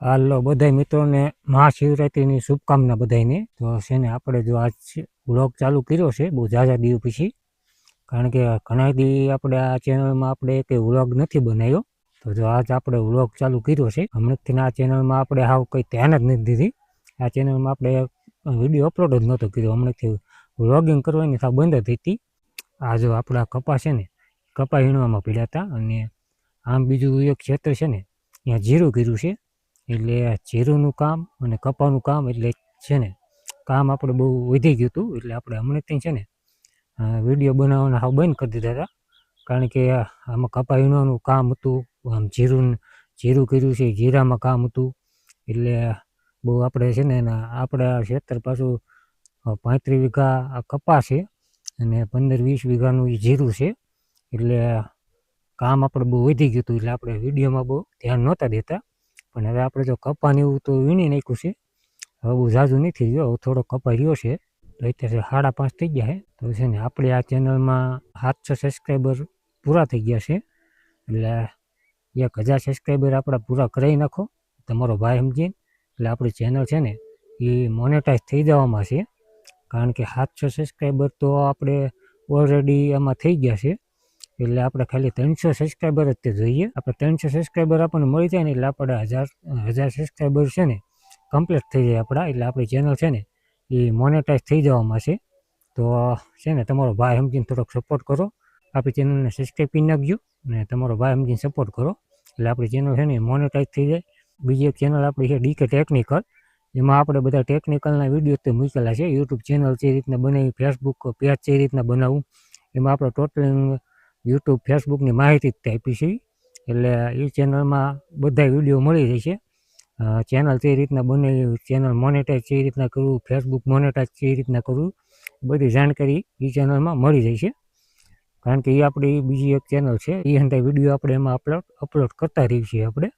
હાલો બધાય મિત્રોને મહાશિવરાત્રિની શુભકામના બધાયને. તો છે ને આપણે જો આજ વ્લોગ ચાલુ કર્યો છે બહુ ઝાઝા દિવસ પછી, કારણ કે ઘણા દી આપણે આ ચેનલમાં આપણે કંઈ વ્લોગ નથી બનાવ્યો. તો જો આજ આપણે વ્લોગ ચાલુ કર્યો છે. હમણાંથી આ ચેનલમાં આપણે હાવ કંઈ ધ્યાન જ નથી દીધી. આ ચેનલમાં આપણે વિડીયો અપલોડ જ નહોતો કર્યો. હમણાંથી વ્લોગિંગ કરવાની સાવ બંધ જ હતી. આ જો આપણા કપા છે ને, કપા વીણવામાં પડ્યા હતા. અને આમ બીજું એક ક્ષેત્ર છે ને, ત્યાં જીરું કર્યું છે. એટલે જીરુંનું કામ અને કપાનું કામ એટલે છે ને કામ આપણે બહુ વધી ગયું હતું. એટલે આપણે હમણાંથી છે ને વિડીયો બનાવવાના હાવ બંધ કરી દીધા હતા. કારણ કે આમાં કપા વીણવાનું કામ હતું, આમ જીરું કર્યું છે, જીરામાં કામ હતું. એટલે બહુ આપણે છે ને આપણા ક્ષેત્ર પાછું 35 વીઘા આ કપા છે અને 15-20 વીઘાનું એ જીરું છે. એટલે કામ આપણે બહુ વધી ગયું હતું. એટલે આપણે વિડીયોમાં બહુ ધ્યાન નહોતા દેતા. પણ હવે આપણે જો કપાને એવું તો વીણી નાખ્યું છે. હવે બહુ ઝાઝું નથી રહ્યો, હવે થોડો કપા રહ્યો છે. તો અત્યારે 5:30 થઈ ગયા છે. તો છે ને આપણે આ ચેનલમાં 700 સબસ્ક્રાઈબર પૂરા થઈ ગયા છે. એટલે 1000 સબસ્ક્રાઈબર આપણા પૂરા કરાવી નાખો તમારો ભાઈ સમજીને. એટલે આપણી ચેનલ છે ને એ મોનેટાઈઝ થઈ જવામાં છે. કારણ કે 700 સબસ્ક્રાઈબર તો આપણે ઓલરેડી આમાં થઈ ગયા છે. એટલે આપણે ખાલી 300 સબસ્ક્રાઈબર જ તે જોઈએ. આપણે 300 સબસ્ક્રાઈબર આપણને મળી જાય ને એટલે આપણે 1000 સબસ્ક્રાઈબર છે ને કમ્પ્લીટ થઈ જાય આપણા. એટલે આપણી ચેનલ છે ને એ મોનેટાઈઝ થઈ જવામાં છે. તો છે ને તમારો ભાઈ સમજીને થોડોક સપોર્ટ કરો. આપણી ચેનલને સબસ્ક્રાઈબ કરી નાખજો અને તમારો ભાઈ સમજીને સપોર્ટ કરો. એટલે આપણી ચેનલ છે ને મોનેટાઈઝ થઈ જાય. બીજી એક ચેનલ આપણી છે ડીકે ટેકનિકલ. એમાં આપણે બધા ટેકનિકલના વિડીયો તે મૂકેલા છે. યુટ્યુબ ચેનલ છે એ રીતના બનાવી, ફેસબુક પેજ છે એ રીતના બનાવવું. એમાં આપણે ટોટલ યુટ્યુબ ફેસબુકની માહિતી જ આપી છે. એટલે એ ચેનલમાં બધા વિડીયો મળી રહેશે. ચેનલ છે એ રીતના બનાવી, ચેનલ મોનેટાઈઝ છે એ રીતના કરવું, ફેસબુક મોનેટાઈઝ છે એ રીતના કરવું, બધી જાણકારી એ ચેનલમાં મળી જશે. કારણ કે એ આપણી બીજી એક ચેનલ છે, એ હંતા વિડીયો આપણે એમાં અપલોડ કરતા રહીએ છીએ આપણે.